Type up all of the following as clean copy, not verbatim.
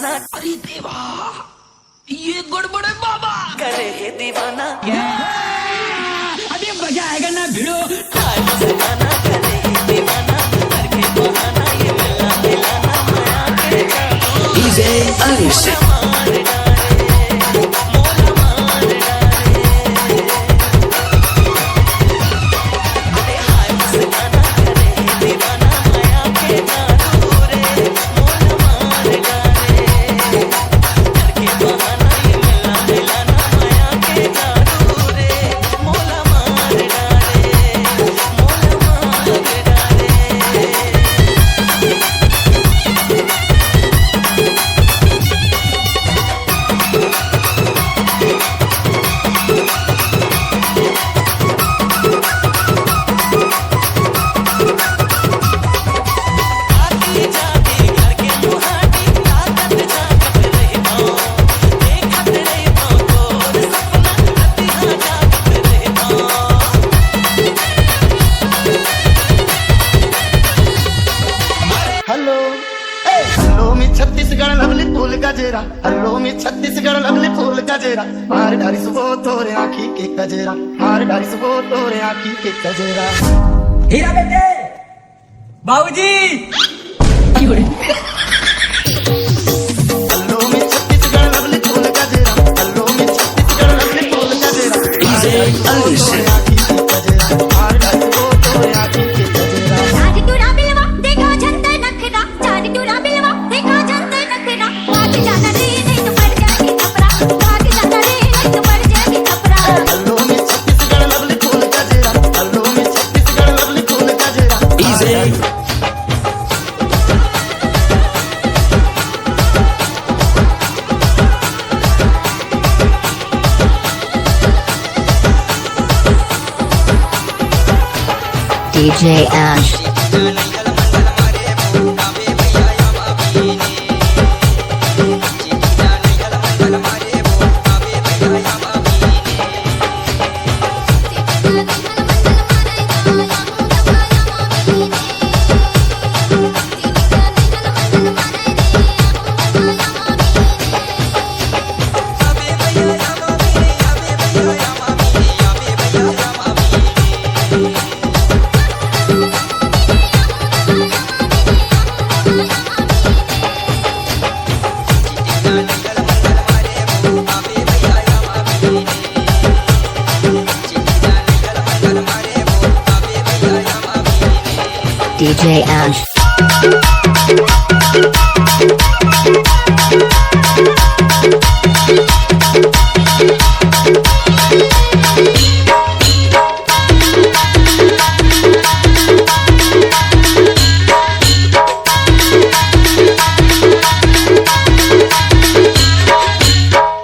दीवाना। अरे देवा, ये गड़बड़ है बाबा। करे है दीवाना, अभी मजा आएगा ना भिड़ो। हाय मस्ताना, करे है दीवाना, करके बहाना ये मिलना मिलाना माया के जादू। डीजे अनिश मार डाले, मोला मार डाले। अरे हाय मस्ताना, करे है दीवाना माया के जादू रे, मोला मार डाले। करके बहाना ये मिलना मिलाना माया के जादू रे, मोला मार डाले, मोला मार डाले। आती जाती घर के मुहाटी, ताकत जागत रही पाओ, देखत रही पाओ तोर सपना, रतिहा जागत रही पाओ। हेलो हेलो मी छत्तीसगढ़ लवली फूल का जेरा, हेलो मी छत्तीसगढ़ लवली फूल का जेरा। मार डारी सुबह तोरे आँखी के कजेरा, मार डारी सुबह तोरे आँखी के कजेरा। हीरा बेटे, बाबूजी। हेलो मी छत्तीसगढ़ लवली फूल का जेरा, हेलो मी छत्तीसगढ़ लवली फूल का जेरा। डीजे अनिश तोरे आँखी के कजेरा, मार डारी सुबह तोरे आँखी के कजेरा। चारी टूरा बिलवा देखा जंतर नखरा, चारी टूरा बिलवा देखा जंतर नखरा। भाग जाना रे नहीं तो पड़ जाएगी खपरा, भाग जाना रे नहीं तो पड़ जाएगी खपरा। हेलो मी छत्तीसगढ़ लवली फूल का जेरा, हेलो मी छत्तीसगढ़ लवली फूल का जेरा। DJ DJ Ash. DJ Ash.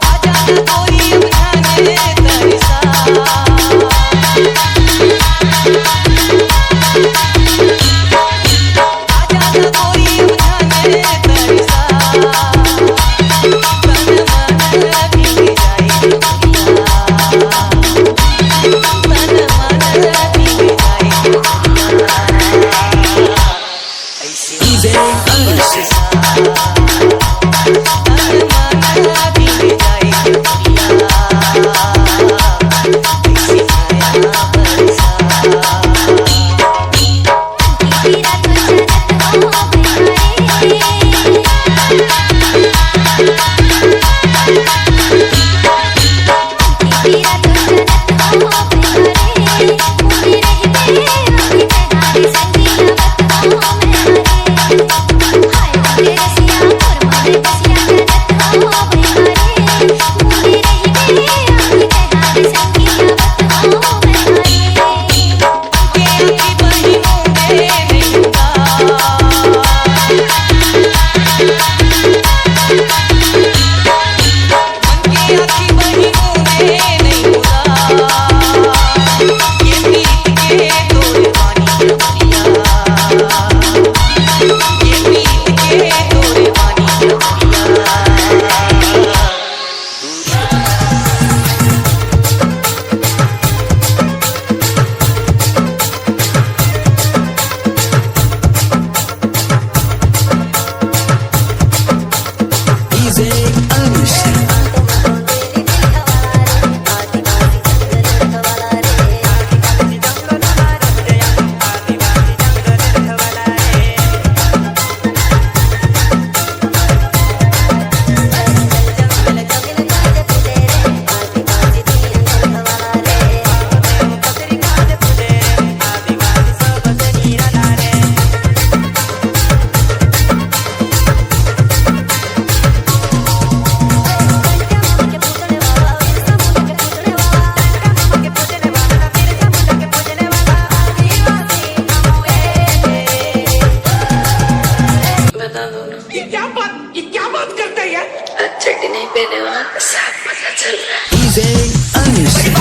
आजा कोई उठाने चड्डी नहीं पहने हो ना, साफ पता चल रहा है। DJ Ange.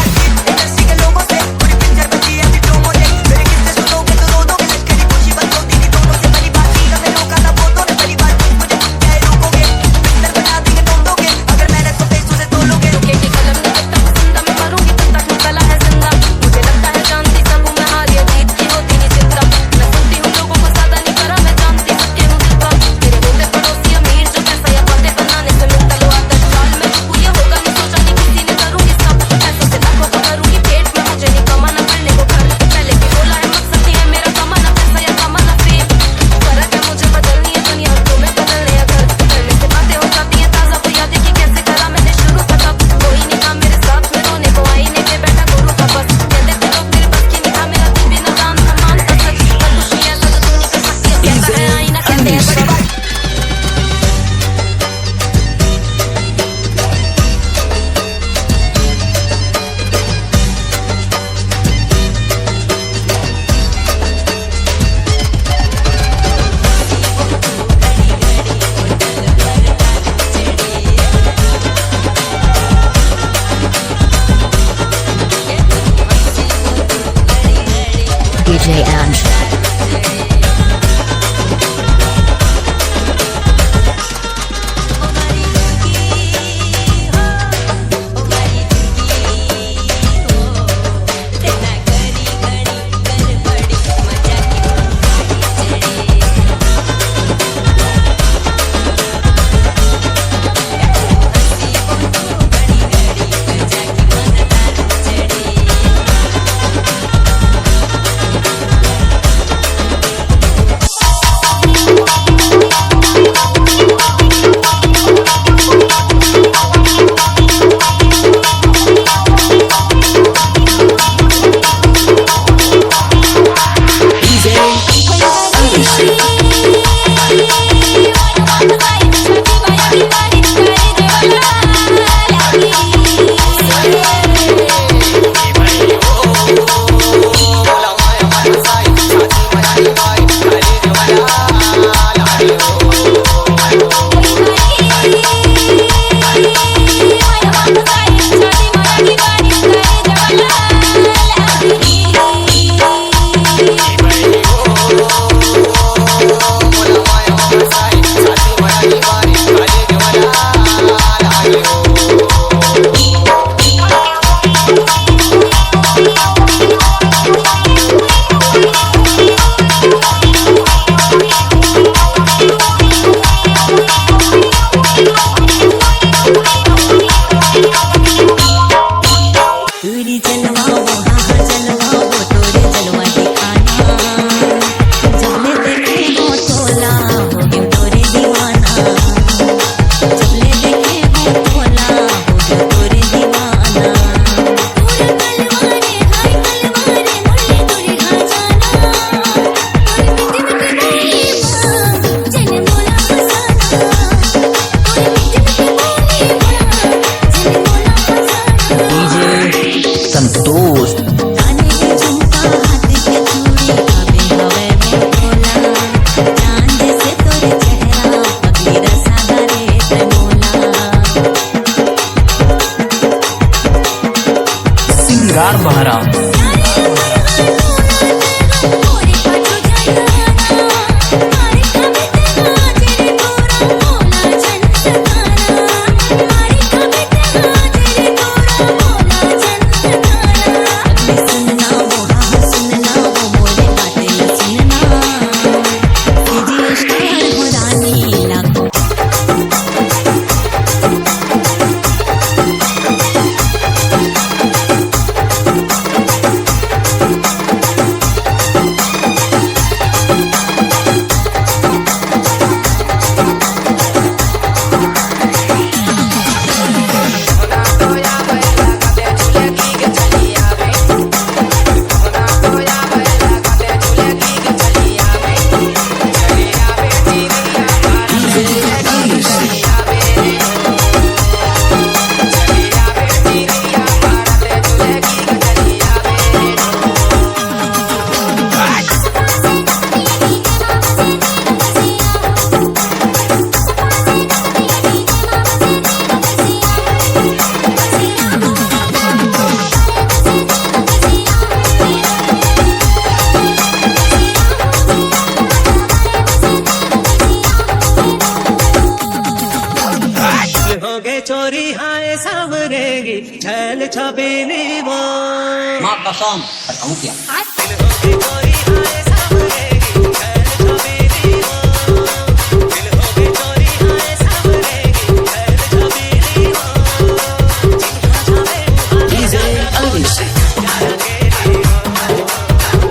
चोरी हाय सावरेगी छैल छबीली वो माँ कसम बताऊँ क्या दिल होगी चोरी हाय सावरेगी छैल छबीली वो दिल होगी चोरी हाय सावरेगी छैल छबीली वो जिन्हा जावे डीजे अंश जाया केरी हो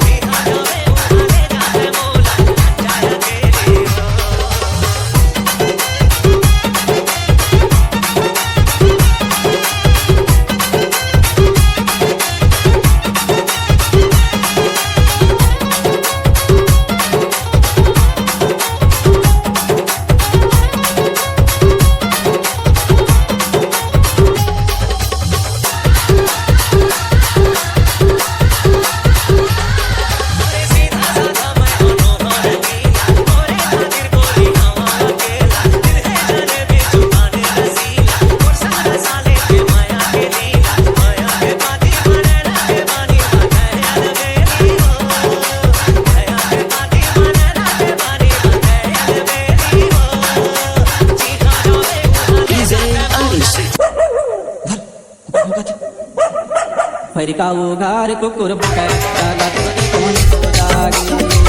जिन्हा जावे उन्हाने जाते मोला जाया केरी हो सीधा साधा मैं होनो रंगीला मोरे खातिर गोरी हवा अकेला दिल है जाने भी जुबान रसीला और सारा साले के माया के लीला माया के बाती बनना के बानी बताया बेली हो माया के बाती बनना के बानी बताया बेली हो जीना जावे डीजे अंश फरिका उगार कुकुर पकड़ जागा तो कौन तो जागी